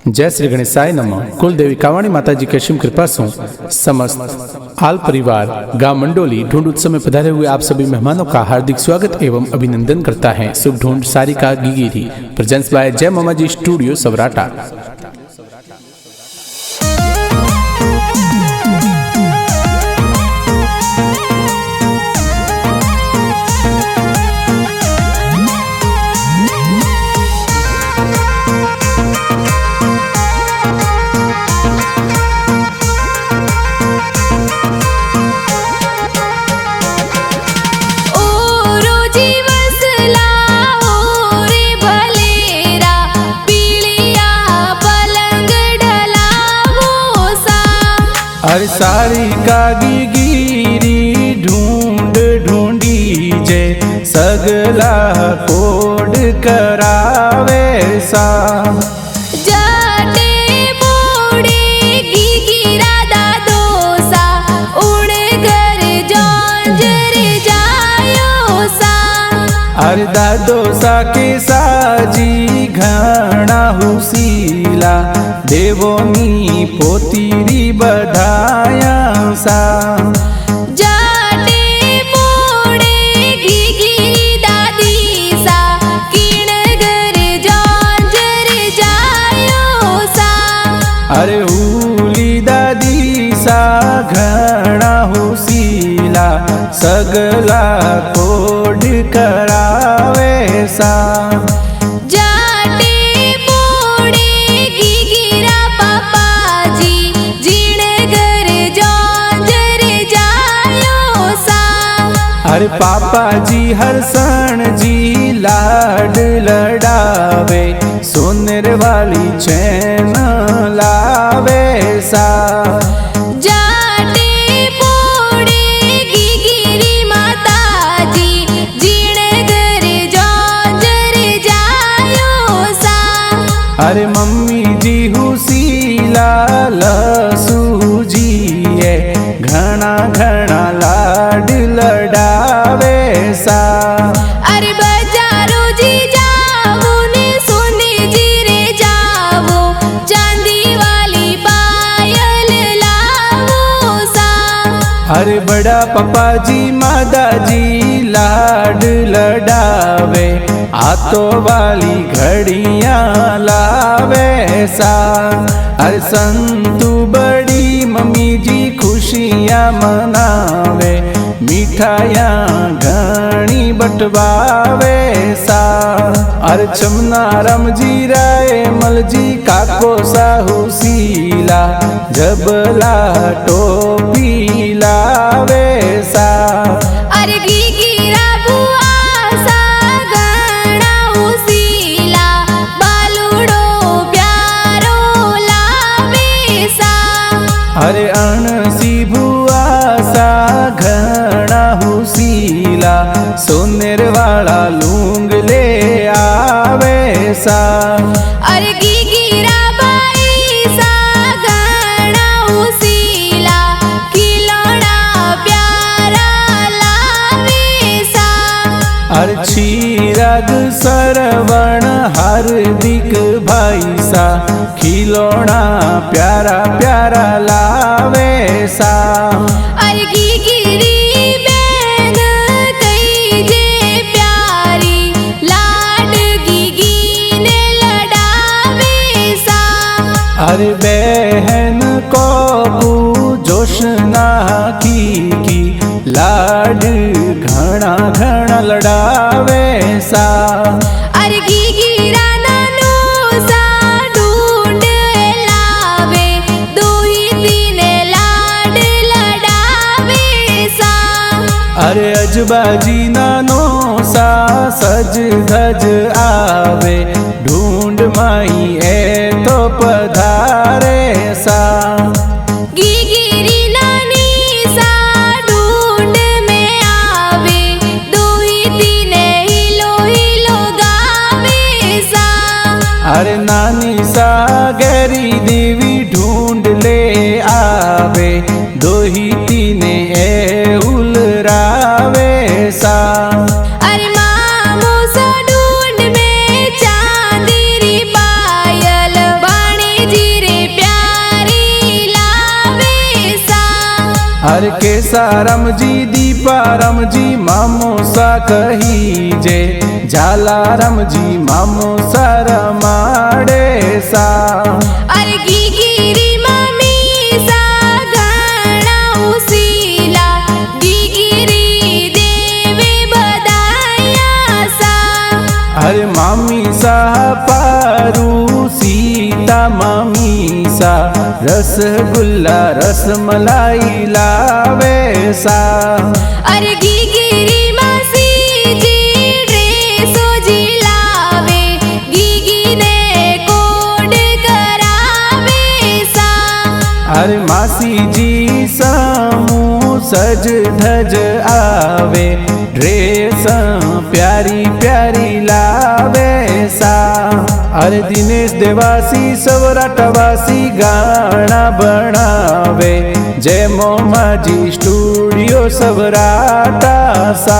जय श्री गणेशाय नमः। कुलदेवी कावाणी माताजी की असीम कृपा से समस्त आल परिवार गांव मंडोली ढूंढ उत्सव में पधारे हुए आप सभी मेहमानों का हार्दिक स्वागत एवं अभिनंदन करता है शुभ ढूंढ सारिका गिगिरी प्रेजेंस बाय जय मामाजी स्टूडियो सवराटा। अरे सारिका गिगिरी ढूंढ ढूंढी जे सगला कोड करावे सा जाटे मोड़े गिगिरा दादो सा उड़ कर जौंजर जायो सा। अरे दादो सा के साजी घना हुसीला देवोनी पोतीरी बधाया सा। जाटे मोड़े गिगिरी दादी सा किण घर जौंजर जायो सा। अरे हुली दादी सा घना हुसीला सगला कोड करावे सा। अरे पापा जी हरसण जी लाड लड़ावे सोनेर वाली चैन लावे सा। जाटे मोड़े गिगिरी माता जी जीण घर जौंजर जायो सा। अरे मम्मी जी हुसीला लसू जी है घना घना लाड लड़ावे सा। अरे बजारो जी जाओ ने सोने जी रे जाओ चांदी वाली पायल लावो सा। अरे बड़ा पापा जी मादा जी लाड लड़ावे आतो वाली घड़ियां लावे सा। अरे संतु बड़ी मम्मी जी खुशियां मनावे मिठाइयां घणी बटवावे सा। अरे चमना राम जी राय मल जी काको साहू सीला जबला टोपी लावे सा। अरे गिगिरा बुआ सा घणा हुसीला बालुड़ो प्यारो लावे सा। अरे अणसी बुआ सा घना हुसीला सोनेर वाला लूंग ले आवे सा। अरे गिगिरा बाई सा घणा हुसीला खिलौना प्यारा लावे सा। अरे चिराग सरवण हार्दिक भाई सा खिलौना प्यारा प्यारा लावे सा। अरे गिगिरी बहन कई जे प्यारी लाड गिगी ने लड़ावे सा। अरे बहन को जोशना की लाड घना घना लड़ावे सा। अरे गिगिरा नानो सा ढूंढ लावे दो ही दिन लाड लड़ावे सा। अरे अजबाजी नानो सा सज धज आवे ढूंढ माई ए तो पधारे सा। गिगिरी नानी सा ढूंढ में आवे दो ही दिन हिलो हिलो गावे सा। अरे नानी सा गैरी देवी ढूंढ ले आवे दो ही तीने ए उलरावे सा। अरे मामो सा ढूंढ में चांदी री पायल बाणी हर केसाराम जी दीपाराम जी मामो सा कही जे झालाराम जी मामो सा रमाड़े सा अरे गीगिरी मम्मी सा घणा उसीला गीगिरी देवे बधाया सा अरे मामी सा पारू सीता मामी सा रसगुल्ला रसमलाई लावे सा अरे गीगिरी मासी जी ड्रेसो जी लावे गीगी ने कोड करावे सा अरे मासी जी समूह सज धज आवे ड्रेस प्यारी प्यारी लावे सा अरे दिनेश देवासी सवराटवासी गाना बनावे जय मोमाजी स्टूडियो सवराटा सा।